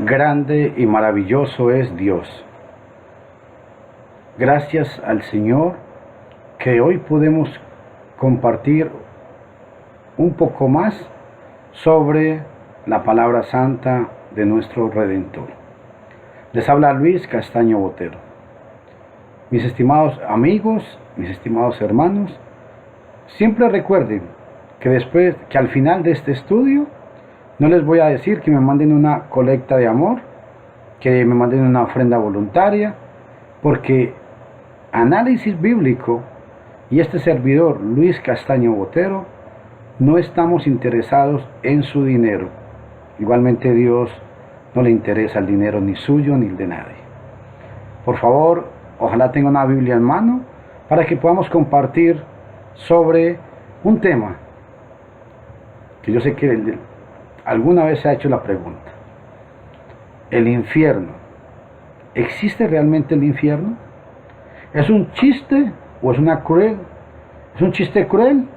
Grande y maravilloso es Dios. Gracias al Señor que hoy podemos compartir un poco más sobre la palabra santa de nuestro Redentor. Les habla Luis Castaño Botero. Mis estimados amigos, mis estimados hermanos, siempre recuerden que al final de este estudio no les voy a decir que me manden una colecta de amor, que me manden una ofrenda voluntaria, porque Análisis Bíblico y este servidor Luis Castaño Botero no estamos interesados en su dinero. Igualmente Dios no le interesa el dinero ni suyo ni el de nadie. Por favor, ojalá tenga una Biblia en mano para que podamos compartir sobre un tema que yo sé que alguna vez se ha hecho la pregunta. El infierno. ¿Existe realmente el infierno? ¿Es un chiste o es ¿Es un chiste cruel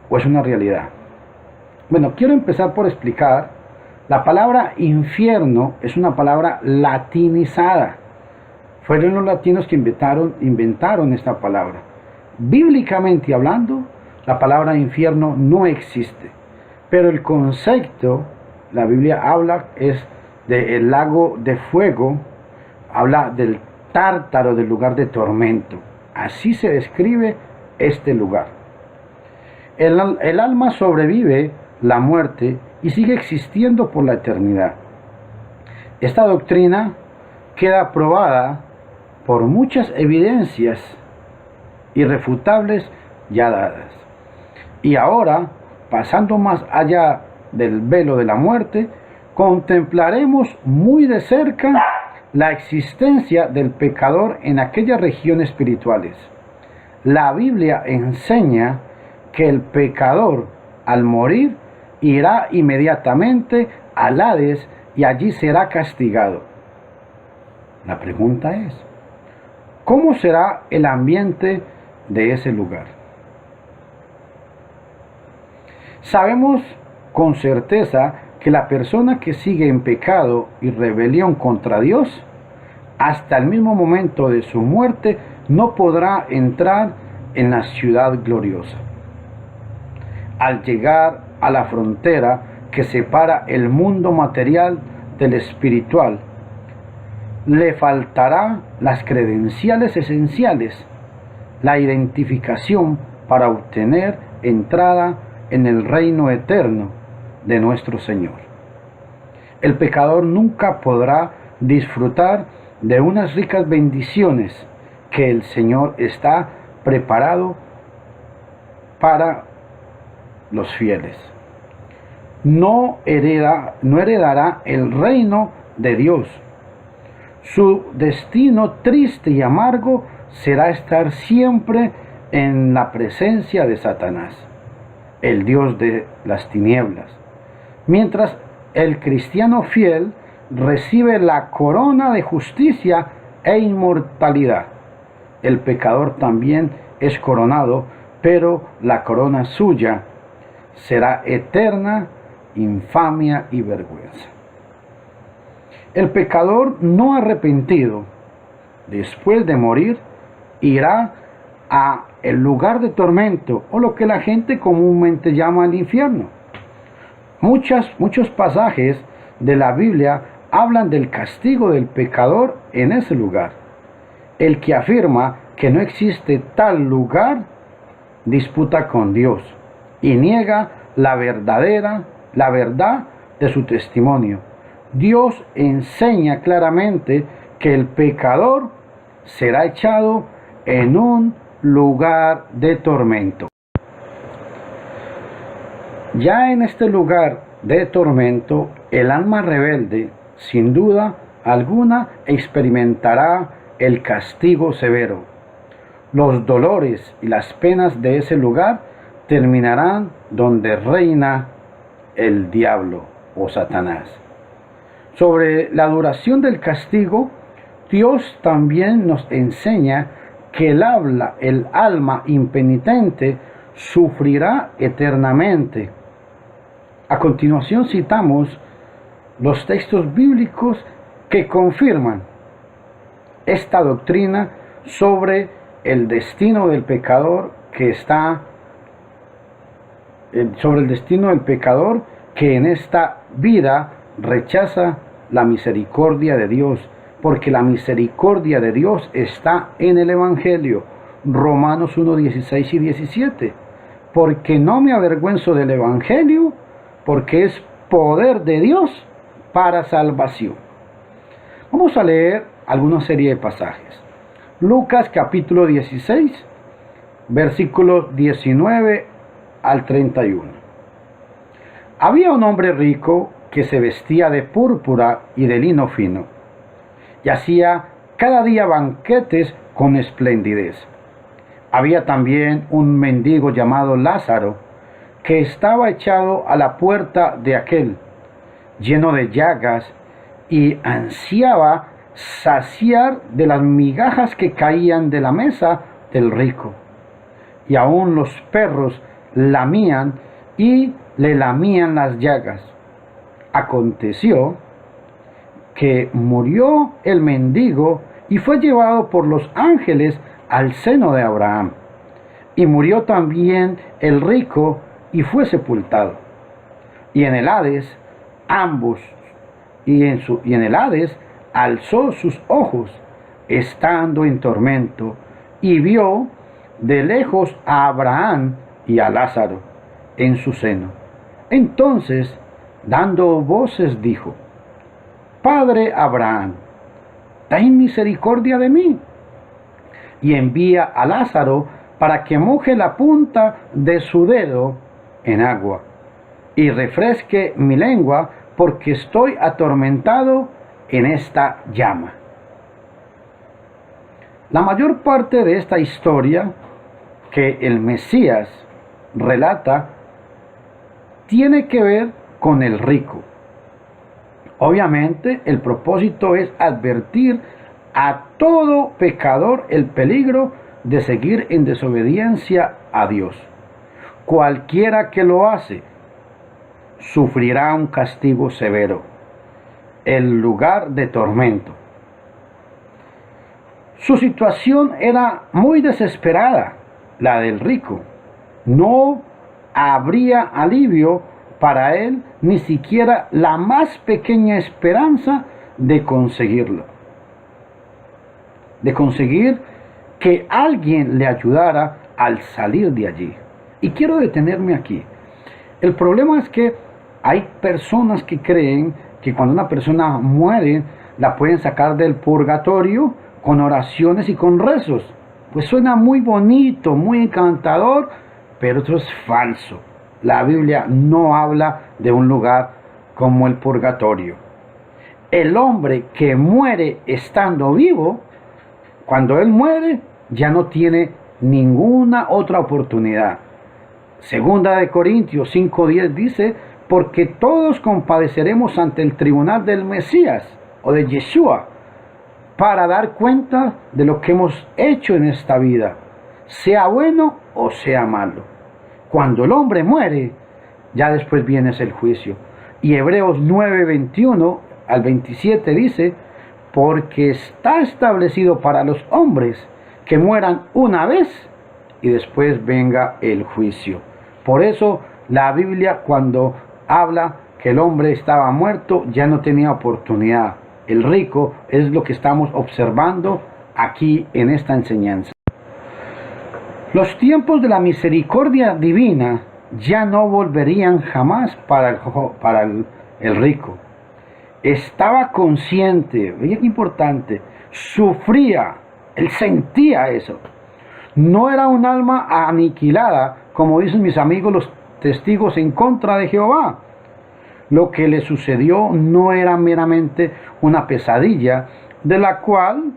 o es una realidad? Bueno, quiero empezar por explicar. La palabra infierno es una palabra latinizada. Fueron los latinos que inventaron esta palabra. Bíblicamente hablando, la palabra infierno no existe. Pero el concepto, la Biblia habla, es del lago de fuego, habla del Tártaro, del lugar de tormento. Así se describe este lugar. El alma sobrevive la muerte y sigue existiendo por la eternidad. Esta doctrina queda probada por muchas evidencias irrefutables ya dadas. Y ahora, pasando más allá del velo de la muerte, contemplaremos muy de cerca la existencia del pecador en aquellas regiones espirituales. La Biblia enseña que el pecador, al morir, irá inmediatamente al Hades y allí será castigado. La pregunta es, ¿cómo será el ambiente de ese lugar? Sabemos con certeza que la persona que sigue en pecado y rebelión contra Dios, hasta el mismo momento de su muerte, no podrá entrar en la ciudad gloriosa. Al llegar a la frontera que separa el mundo material del espiritual, le faltará las credenciales esenciales, la identificación para obtener entrada en el reino eterno de nuestro Señor. El pecador nunca podrá disfrutar de unas ricas bendiciones que el Señor está preparado para los fieles. No heredará el reino de Dios. Su destino triste y amargo será estar siempre en la presencia de Satanás, el Dios de las tinieblas, mientras el cristiano fiel recibe la corona de justicia e inmortalidad. El pecador también es coronado, pero la corona suya será eterna, infamia y vergüenza. El pecador no arrepentido, después de morir, irá a el lugar de tormento, o lo que la gente comúnmente llama el infierno. Muchos pasajes de la Biblia hablan del castigo del pecador en ese lugar. El que afirma que no existe tal lugar disputa con Dios y niega la verdad de su testimonio. Dios enseña claramente que el pecador será echado en un lugar de tormento. Ya en este lugar de tormento, el alma rebelde, sin duda alguna, experimentará el castigo severo. Los dolores y las penas de ese lugar terminarán donde reina el diablo o Satanás. Sobre la duración del castigo, Dios también nos enseña que el alma impenitente sufrirá eternamente. A continuación citamos los textos bíblicos que confirman esta doctrina sobre el destino del pecador sobre el destino del pecador que en esta vida rechaza la misericordia de Dios, porque la misericordia de Dios está en el Evangelio. Romanos 1, 16 y 17. Porque no me avergüenzo del Evangelio, porque es poder de Dios para salvación. Vamos a leer alguna serie de pasajes. Lucas capítulo 16, versículos 19 al 31. Había un hombre rico que se vestía de púrpura y de lino fino, y hacía cada día banquetes con esplendidez. Había también un mendigo llamado Lázaro, que estaba echado a la puerta de aquel, lleno de llagas, y ansiaba saciar de las migajas que caían de la mesa del rico. Y aún los perros lamían y le lamían las llagas. Aconteció que murió el mendigo y fue llevado por los ángeles al seno de Abraham. Y murió también el rico y fue sepultado. Y en el Hades, en el Hades alzó sus ojos, estando en tormento, y vio de lejos a Abraham y a Lázaro en su seno. Entonces, dando voces, dijo: Padre Abraham, ten misericordia de mí, y envía a Lázaro para que moje la punta de su dedo en agua, y refresque mi lengua, porque estoy atormentado en esta llama. La mayor parte de esta historia que el Mesías relata tiene que ver con el rico. Obviamente, el propósito es advertir a todo pecador el peligro de seguir en desobediencia a Dios. Cualquiera que lo hace sufrirá un castigo severo, el lugar de tormento. Su situación era muy desesperada, la del rico. No habría alivio para él, ni siquiera la más pequeña esperanza de conseguirlo. De conseguir que alguien le ayudara al salir de allí. Y quiero detenerme aquí. El problema es que hay personas que creen que cuando una persona muere, la pueden sacar del purgatorio con oraciones y con rezos. Pues suena muy bonito, muy encantador, pero eso es falso. La Biblia no habla de un lugar como el purgatorio. El hombre que muere estando vivo, cuando él muere, ya no tiene ninguna otra oportunidad. Segunda de Corintios 5:10 dice: porque todos compadeceremos ante el tribunal del Mesías o de Yeshua, para dar cuenta de lo que hemos hecho en esta vida, sea bueno o sea malo. Cuando el hombre muere, ya después viene el juicio. Y Hebreos 9:21 al 27 dice: porque está establecido para los hombres que mueran una vez y después venga el juicio. Por eso la Biblia, cuando habla que el hombre estaba muerto, ya no tenía oportunidad. El rico es lo que estamos observando aquí en esta enseñanza. Los tiempos de la misericordia divina ya no volverían jamás para el rico. Estaba consciente, bien importante, sufría, él sentía eso. No era un alma aniquilada, como dicen mis amigos los testigos en contra de Jehová. Lo que le sucedió no era meramente una pesadilla de la cual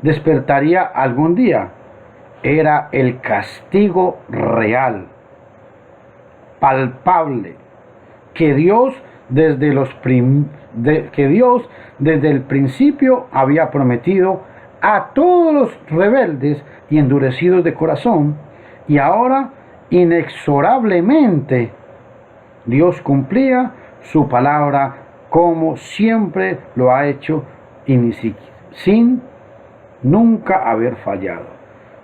despertaría algún día. Era el castigo real, palpable, que Dios desde el principio había prometido a todos los rebeldes y endurecidos de corazón, y ahora inexorablemente Dios cumplía su palabra como siempre lo ha hecho sin nunca haber fallado.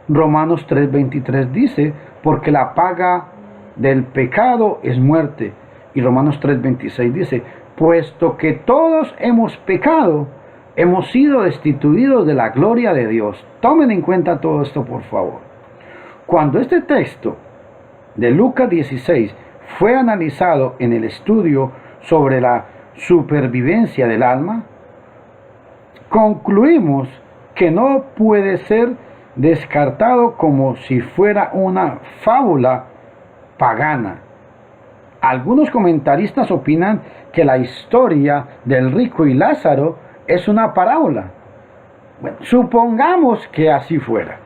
Romanos 3:23 dice, porque la paga del pecado es muerte. Y Romanos 3:26 dice, puesto que todos hemos pecado, hemos sido destituidos de la gloria de Dios. Tomen en cuenta todo esto, por favor. Cuando este texto de Lucas 16 fue analizado en el estudio sobre la supervivencia del alma, concluimos que no puede ser descartado como si fuera una fábula pagana. Algunos comentaristas opinan que la historia del rico y Lázaro es una parábola. Bueno, supongamos que así fuera.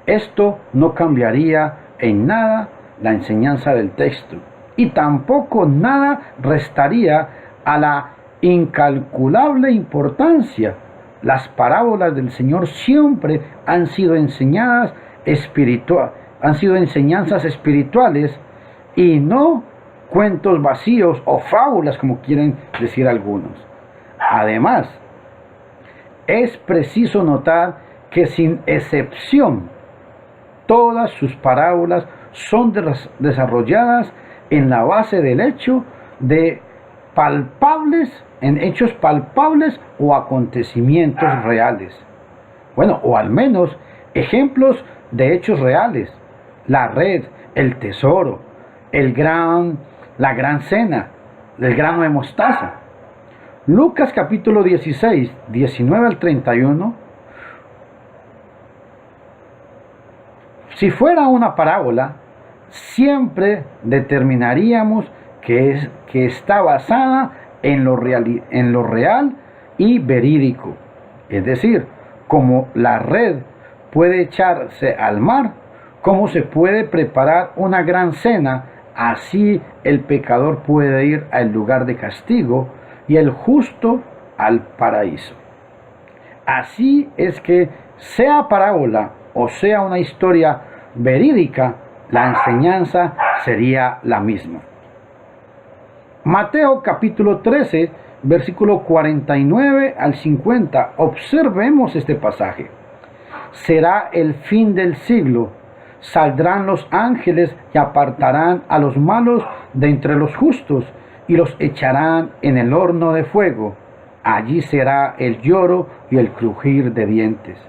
Esto no cambiaría en nada la enseñanza del texto y tampoco nada restaría a la incalculable importancia. Las parábolas del Señor siempre han sido enseñanzas espirituales y no cuentos vacíos o fábulas, como quieren decir algunos. Además, es preciso notar que sin excepción, todas sus parábolas son desarrolladas en la base del hecho de hechos palpables o acontecimientos reales. Bueno, o al menos ejemplos de hechos reales. La red, el tesoro, la gran cena, el grano de mostaza. Lucas capítulo 16, 19 al 31. Si fuera una parábola, siempre determinaríamos que está basada en lo real y verídico. Es decir, como la red puede echarse al mar, como se puede preparar una gran cena, así el pecador puede ir al lugar de castigo y el justo al paraíso. Así es que, sea parábola o sea una historia verídica, la enseñanza sería la misma. Mateo capítulo 13, versículo 49 al 50. Observemos este pasaje. Será el fin del siglo. Saldrán los ángeles y apartarán a los malos de entre los justos y los echarán en el horno de fuego. Allí será el lloro y el crujir de dientes.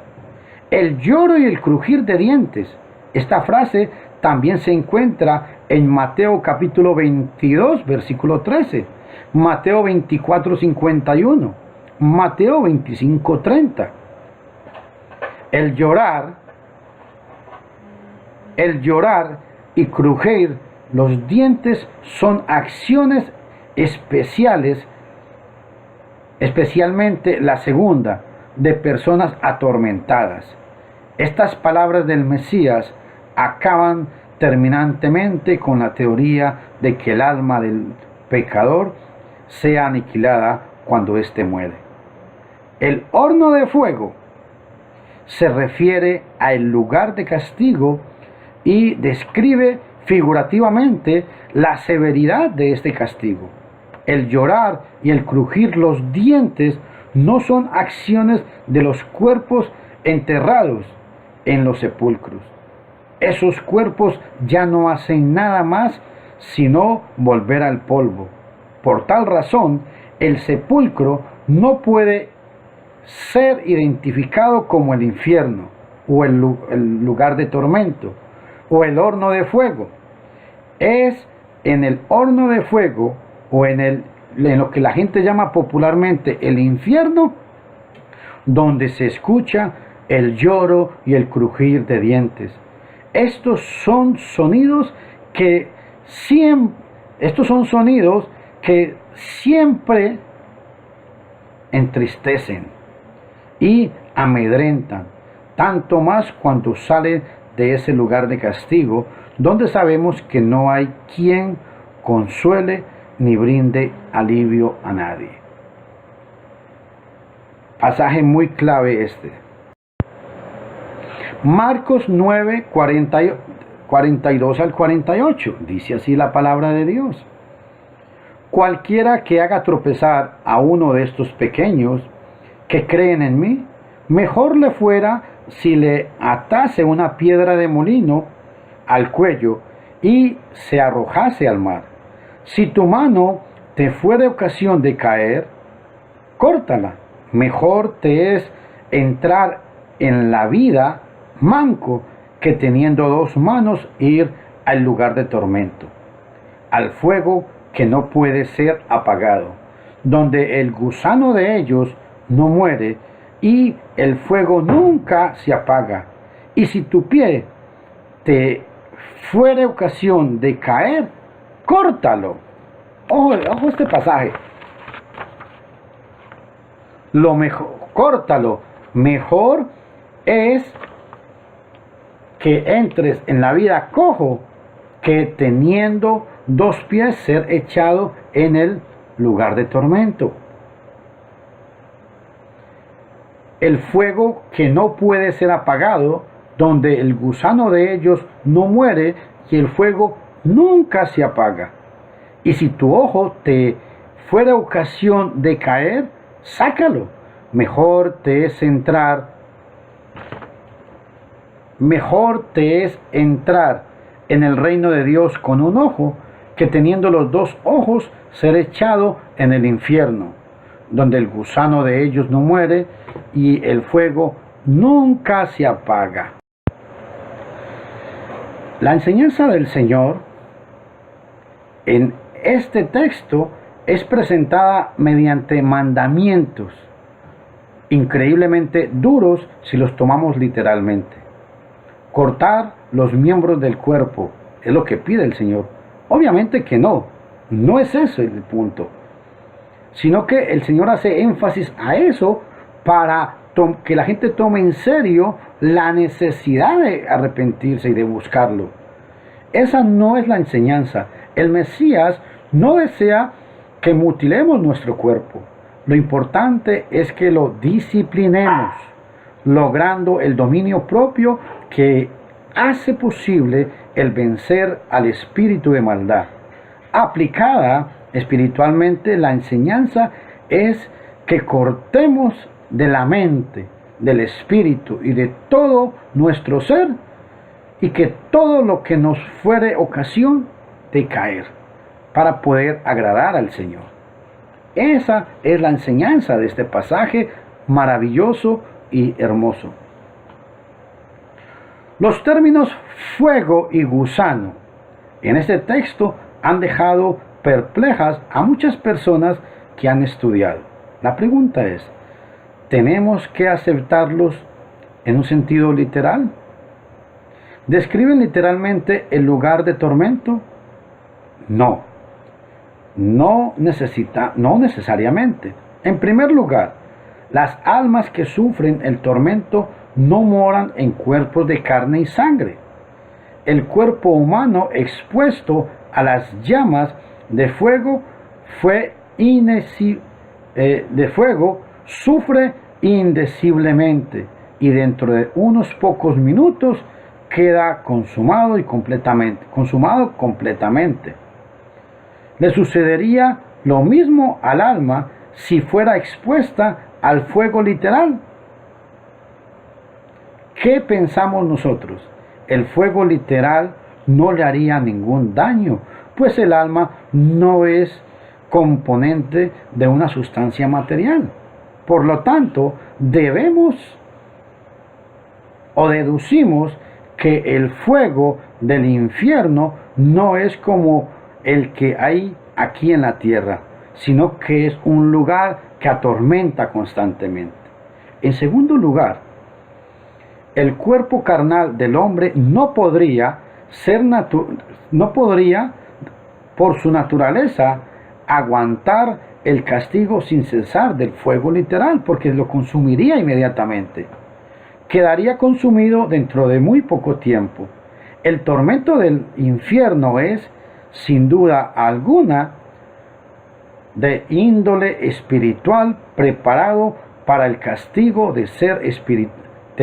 El lloro y el crujir de dientes. Esta frase también se encuentra en Mateo capítulo 22, versículo 13, Mateo 24, 51, Mateo 25, 30. El llorar y crujir los dientes son acciones especiales, especialmente la segunda, de personas atormentadas. Estas palabras del Mesías acaban terminantemente con la teoría de que el alma del pecador sea aniquilada cuando éste muere. El horno de fuego se refiere al lugar de castigo y describe figurativamente la severidad de este castigo. El llorar y el crujir los dientes no son acciones de los cuerpos enterrados en los sepulcros. Esos cuerpos ya no hacen nada más sino volver al polvo. Por tal razón, el sepulcro no puede ser identificado como el infierno, o el lugar de tormento, o el horno de fuego. Es en el horno de fuego, o en lo que la gente llama popularmente el infierno, donde se escucha el lloro y el crujir de dientes. Estos son sonidos que siempre entristecen y amedrentan, tanto más cuando salen de ese lugar de castigo, donde sabemos que no hay quien consuele ni brinde alivio a nadie. Pasaje muy clave este. Marcos 9, 42 al 48. Dice así la palabra de Dios. Cualquiera que haga tropezar a uno de estos pequeños que creen en mí, mejor le fuera si le atase una piedra de molino al cuello y se arrojase al mar. Si tu mano te fuere ocasión de caer, córtala. Mejor te es entrar en la vida manco que teniendo dos manos ir al lugar de tormento, al fuego que no puede ser apagado, donde el gusano de ellos no muere y el fuego nunca se apaga. Y si tu pie te fuere ocasión de caer, córtalo. Ojo este pasaje. Córtalo. Mejor es que entres en la vida cojo que teniendo dos pies ser echado en el lugar de tormento. El fuego que no puede ser apagado, donde el gusano de ellos no muere y el fuego nunca se apaga. Y si tu ojo te fuera ocasión de caer, sácalo. Mejor te es entrar en el reino de Dios con un ojo, que teniendo los dos ojos ser echado en el infierno, donde el gusano de ellos no muere y el fuego nunca se apaga. La enseñanza del Señor en este texto es presentada mediante mandamientos increíblemente duros si los tomamos literalmente. Cortar los miembros del cuerpo es lo que pide el Señor. Obviamente que no es eso el punto, sino que el Señor hace énfasis a eso para que la gente tome en serio la necesidad de arrepentirse y de buscarlo. Esa no es la enseñanza. El Mesías no desea que mutilemos nuestro cuerpo. Lo importante es que lo disciplinemos, logrando el dominio propio que hace posible el vencer al espíritu de maldad. Aplicada espiritualmente, la enseñanza es que cortemos de la mente, del espíritu y de todo nuestro ser, y que todo lo que nos fuere ocasión de caer, para poder agradar al Señor. Esa es la enseñanza de este pasaje maravilloso y hermoso. Los términos fuego y gusano en este texto han dejado perplejas a muchas personas que han estudiado. La pregunta es, ¿tenemos que aceptarlos en un sentido literal? ¿Describen literalmente el lugar de tormento? No necesariamente. En primer lugar, las almas que sufren el tormento no moran en cuerpos de carne y sangre. El cuerpo humano expuesto a las llamas de fuego sufre indeciblemente y dentro de unos pocos minutos queda consumado completamente. Le sucedería lo mismo al alma si fuera expuesta al fuego literal. ¿Qué pensamos nosotros? El fuego literal no le haría ningún daño, pues el alma no es componente de una sustancia material. Por lo tanto, deducimos que el fuego del infierno no es como el que hay aquí en la tierra, sino que es un lugar que atormenta constantemente. En segundo lugar, el cuerpo carnal del hombre no podría, por su naturaleza, aguantar el castigo sin cesar del fuego literal, porque lo consumiría inmediatamente. Quedaría consumido dentro de muy poco tiempo. El tormento del infierno es, sin duda alguna, de índole espiritual, preparado para el castigo de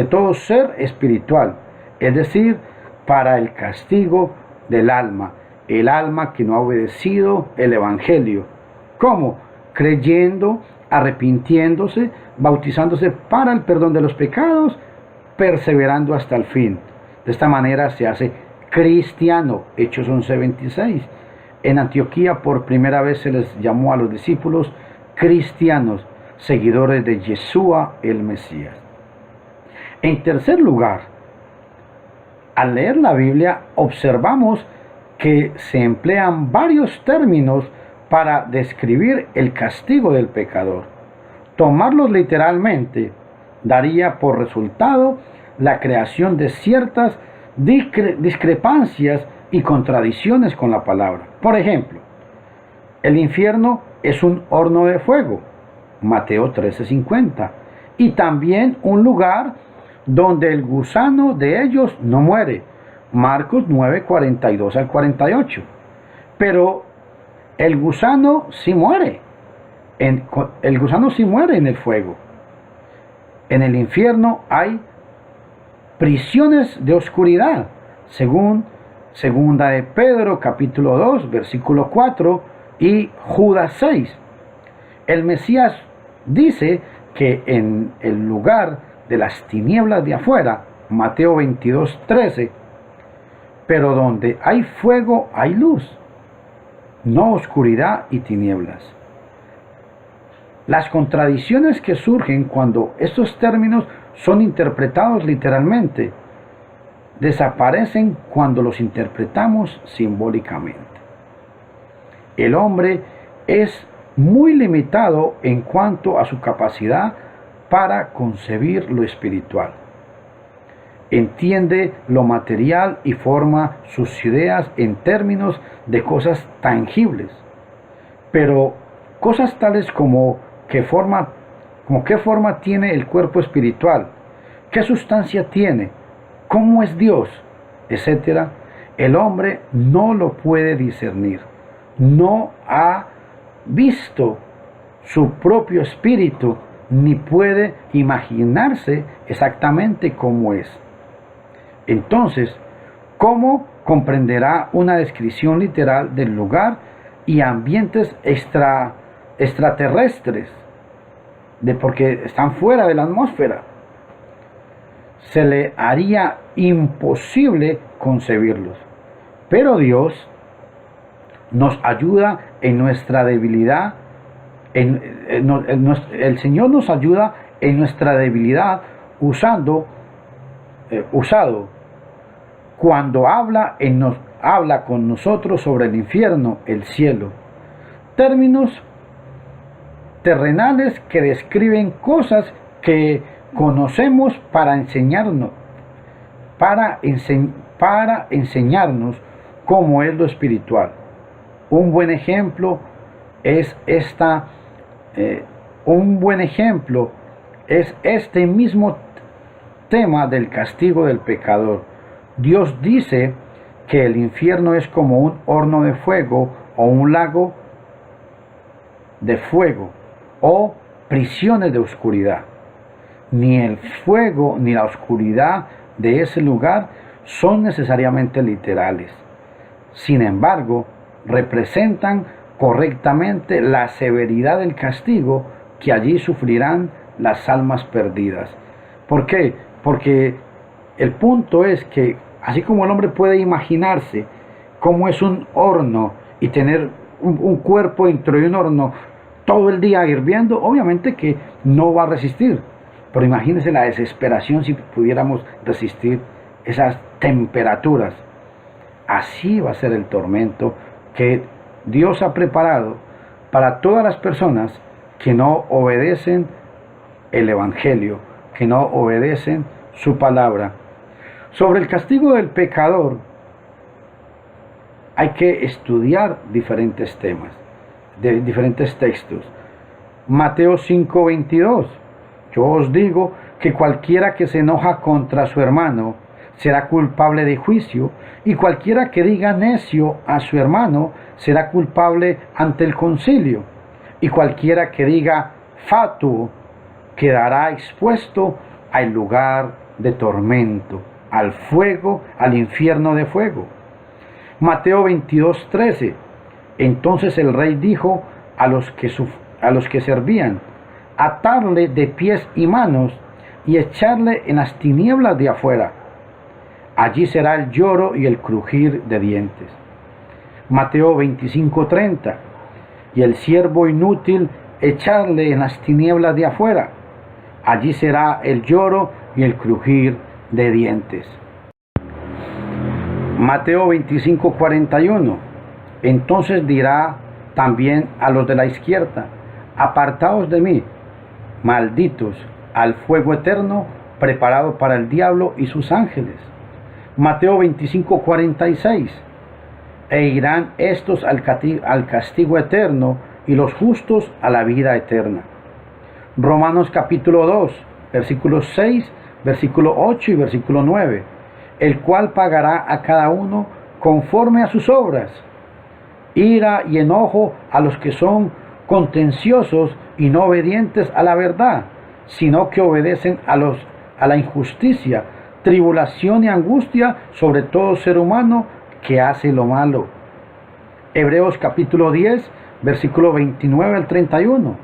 todo ser espiritual, es decir, para el castigo del alma, el alma que no ha obedecido el Evangelio, ¿Cómo? Creyendo, arrepintiéndose, bautizándose para el perdón de los pecados, perseverando hasta el fin. De esta manera se hace cristiano. Hechos 11:26. En Antioquía por primera vez se les llamó a los discípulos cristianos, seguidores de Yeshua el Mesías. En tercer lugar, al leer la Biblia observamos que se emplean varios términos para describir el castigo del pecador. Tomarlos literalmente daría por resultado la creación de ciertas discrepancias y contradicciones con la palabra. Por ejemplo, el infierno es un horno de fuego, Mateo 13:50, y también un lugar donde el gusano de ellos no muere, Marcos 9:42 al 48. Pero el gusano sí muere, el gusano sí muere en el fuego. En el infierno hay prisiones de oscuridad, según segunda de Pedro capítulo 2 versículo 4 y Judas 6. El Mesías dice que en el lugar de las tinieblas de afuera, Mateo 22:13, pero donde hay fuego hay luz, no oscuridad y tinieblas. Las contradicciones que surgen cuando estos términos son interpretados literalmente desaparecen cuando los interpretamos simbólicamente. El hombre es muy limitado en cuanto a su capacidad para concebir lo espiritual. Entiende lo material y forma sus ideas en términos de cosas tangibles, pero cosas tales como qué forma tiene el cuerpo espiritual, qué sustancia tiene, cómo es Dios, etc., el hombre no lo puede discernir. No ha visto su propio espíritu ni puede imaginarse exactamente cómo es. Entonces, ¿cómo comprenderá una descripción literal del lugar y ambientes extraterrestres, porque están fuera de la atmósfera? Se le haría imposible concebirlos. Pero Dios nos ayuda en nuestra debilidad. El Señor nos ayuda en nuestra debilidad usado cuando habla con nosotros sobre el infierno, el cielo. Términos terrenales que describen cosas que conocemos para enseñarnos cómo es lo espiritual. Un buen ejemplo es este mismo tema del castigo del pecador. Dios dice que el infierno es como un horno de fuego o un lago de fuego o prisiones de oscuridad. Ni el fuego ni la oscuridad de ese lugar son necesariamente literales. Sin embargo, representan correctamente la severidad del castigo que allí sufrirán las almas perdidas. ¿Por qué? Porque el punto es que así como el hombre puede imaginarse cómo es un horno y tener un cuerpo dentro de un horno todo el día hirviendo, obviamente que no va a resistir. Pero imagínense la desesperación si pudiéramos resistir esas temperaturas. Así va a ser el tormento que Dios ha preparado para todas las personas que no obedecen el Evangelio, que no obedecen su palabra. Sobre el castigo del pecador hay que estudiar diferentes temas, de diferentes textos. Mateo 5:22. Yo os digo que cualquiera que se enoja contra su hermano será culpable de juicio, y cualquiera que diga necio a su hermano será culpable ante el concilio, y cualquiera que diga fatuo quedará expuesto al lugar de tormento, al fuego, al infierno de fuego. Mateo 22:13. Entonces el rey dijo a los que servían, atarle de pies y manos y echarle en las tinieblas de afuera. Allí será el lloro y el crujir de dientes. Mateo 25:30. Y el siervo inútil echarle en las tinieblas de afuera. Allí será el lloro y el crujir de dientes. Mateo 25:41. Entonces dirá también a los de la izquierda: apartaos de mí, malditos, al fuego eterno preparado para el diablo y sus ángeles. Mateo 25:46. E irán estos al castigo eterno y los justos a la vida eterna. Romanos capítulo 2, versículos 6, versículo 8 y versículo 9. El cual pagará a cada uno conforme a sus obras. Ira y enojo a los que son contenciosos y no obedientes a la verdad, sino que obedecen a la injusticia, tribulación y angustia sobre todo ser humano que hace lo malo. Hebreos capítulo 10, versículo 29 al 31.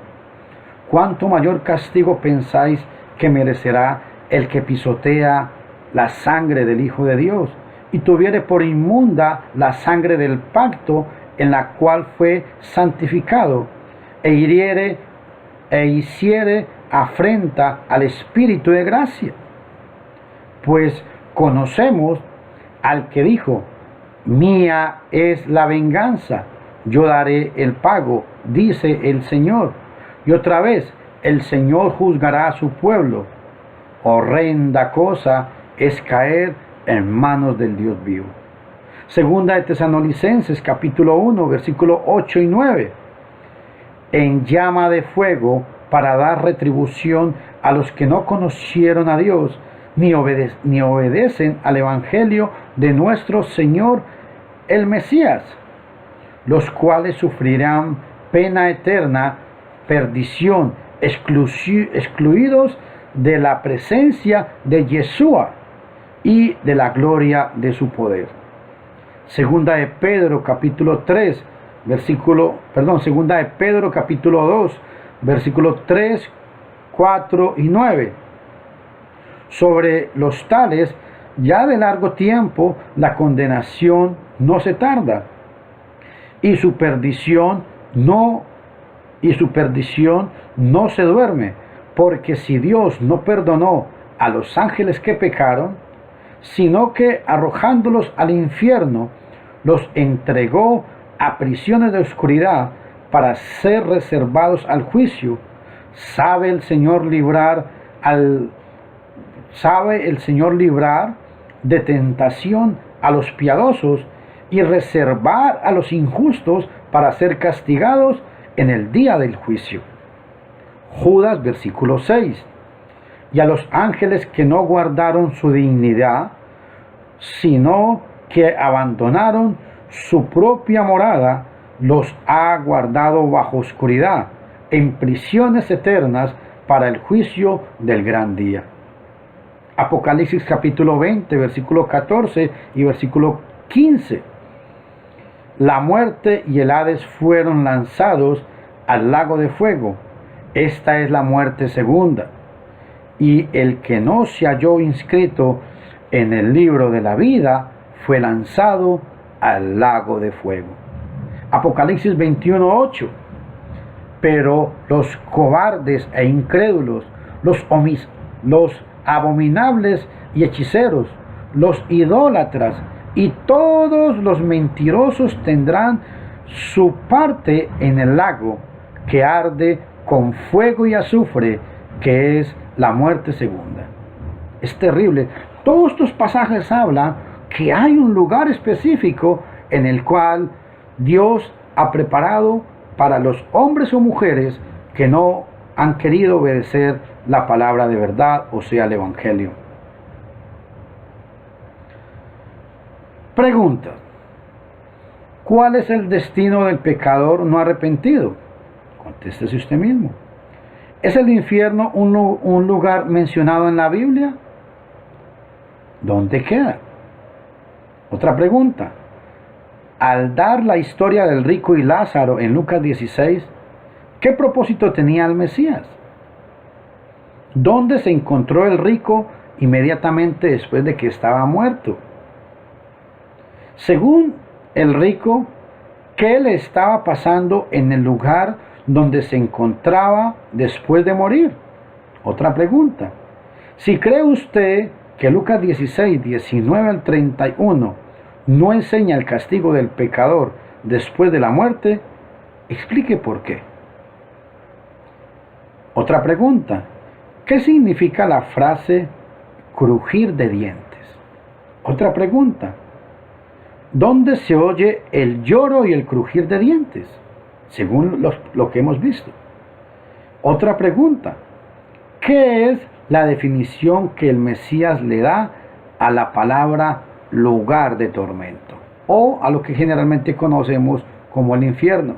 ¿Cuánto mayor castigo pensáis que merecerá el que pisotea la sangre del Hijo de Dios y tuviere por inmunda la sangre del pacto en la cual fue santificado, e hiriere e hiciere afrenta al Espíritu de gracia? Pues conocemos al que dijo: mía es la venganza, yo daré el pago, dice el Señor. Y otra vez, el Señor juzgará a su pueblo. Horrenda cosa es caer en manos del Dios vivo. Segunda de Tesalonicenses capítulo 1, versículos 8 y 9. En llama de fuego para dar retribución a los que no conocieron a Dios, ni obedecen al Evangelio de nuestro Señor el Mesías, los cuales sufrirán pena eterna, perdición, excluidos de la presencia de Yeshua y de la gloria de su poder. Segunda de Pedro capítulo 3, segunda de Pedro capítulo 2, versículos 3, 4 y 9. Sobre los tales, ya de largo tiempo, la condenación no se tarda, y su perdición no se duerme, porque si Dios no perdonó a los ángeles que pecaron, sino que arrojándolos al infierno, los entregó a prisiones de oscuridad para ser reservados al juicio, sabe el Señor librar de tentación a los piadosos y reservar a los injustos para ser castigados en el día del juicio. Judas versículo 6. Y a los ángeles que no guardaron su dignidad, sino que abandonaron su propia morada, los ha guardado bajo oscuridad, en prisiones eternas para el juicio del gran día. Apocalipsis capítulo 20, versículo 14 y versículo 15. La muerte y el Hades fueron lanzados al lago de fuego. Esta es la muerte segunda. Y el que no se halló inscrito en el libro de la vida fue lanzado al lago de fuego. Apocalipsis 21:8. Pero los cobardes e incrédulos, los abominables y hechiceros, los idólatras y todos los mentirosos tendrán su parte en el lago que arde con fuego y azufre, que es la muerte segunda. Es terrible. Todos estos pasajes hablan que hay un lugar específico en el cual Dios ha preparado para los hombres o mujeres que no han querido obedecer la palabra de verdad, o sea, el Evangelio. Pregunta: ¿cuál es el destino del pecador no arrepentido? Contéstese usted mismo. ¿Es el infierno un lugar mencionado en la Biblia? ¿Dónde queda? Otra pregunta: al dar la historia del rico y Lázaro en Lucas 16, ¿Qué propósito tenía el Mesías? ¿Dónde se encontró el rico inmediatamente después de que estaba muerto? Según el rico, ¿qué le estaba pasando en el lugar donde se encontraba después de morir? Otra pregunta. Si cree usted que Lucas 16, 19 al 31 no enseña el castigo del pecador después de la muerte, explique por qué. Otra pregunta. ¿Qué significa la frase crujir de dientes? Otra pregunta. ¿Dónde se oye el lloro y el crujir de dientes? Según lo que hemos visto. Otra pregunta. ¿Qué es la definición que el Mesías le da a la palabra lugar de tormento? O a lo que generalmente conocemos como el infierno.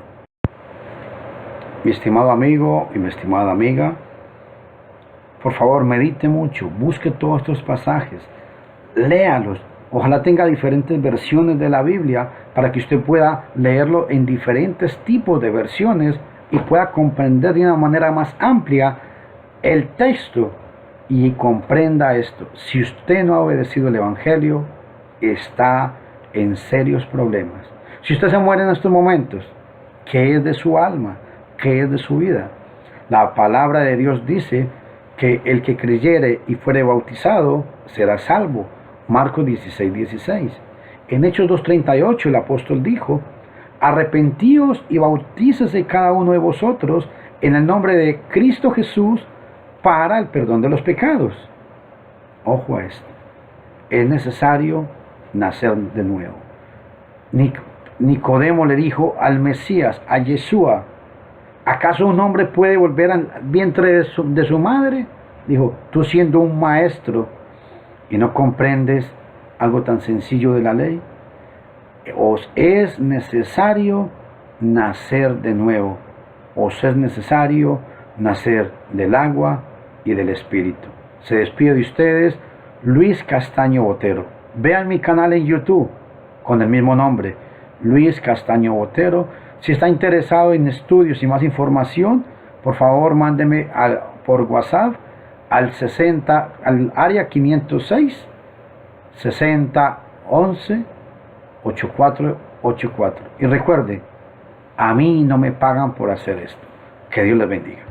Mi estimado amigo y mi estimada amiga, por favor medite mucho, busque todos estos pasajes, léalos. Ojalá tenga diferentes versiones de la Biblia para que usted pueda leerlo en diferentes tipos de versiones y pueda comprender de una manera más amplia el texto y comprenda esto. Si usted no ha obedecido el Evangelio, está en serios problemas. Si usted se muere en estos momentos, ¿qué es de su alma? ¿Qué es de su vida? La palabra de Dios dice que el que creyere y fuere bautizado será salvo. Marcos 16, 16. En Hechos 2:38 el apóstol dijo: arrepentíos y bautícese cada uno de vosotros en el nombre de Cristo Jesús para el perdón de los pecados. Ojo a esto. Es necesario nacer de nuevo. Nicodemo le dijo al Mesías, a Yeshua: ¿acaso un hombre puede volver al vientre de su madre? Dijo: tú siendo un maestro y no comprendes algo tan sencillo de la ley. Os es necesario nacer de nuevo. Os es necesario nacer del agua y del Espíritu. Se despide de ustedes Luis Castaño Botero. Vean mi canal en YouTube con el mismo nombre, Luis Castaño Botero. Si está interesado en estudios y más información, por favor mándeme por WhatsApp al área 506 60 11 8484. Y recuerde, a mí no me pagan por hacer esto. Que Dios les bendiga.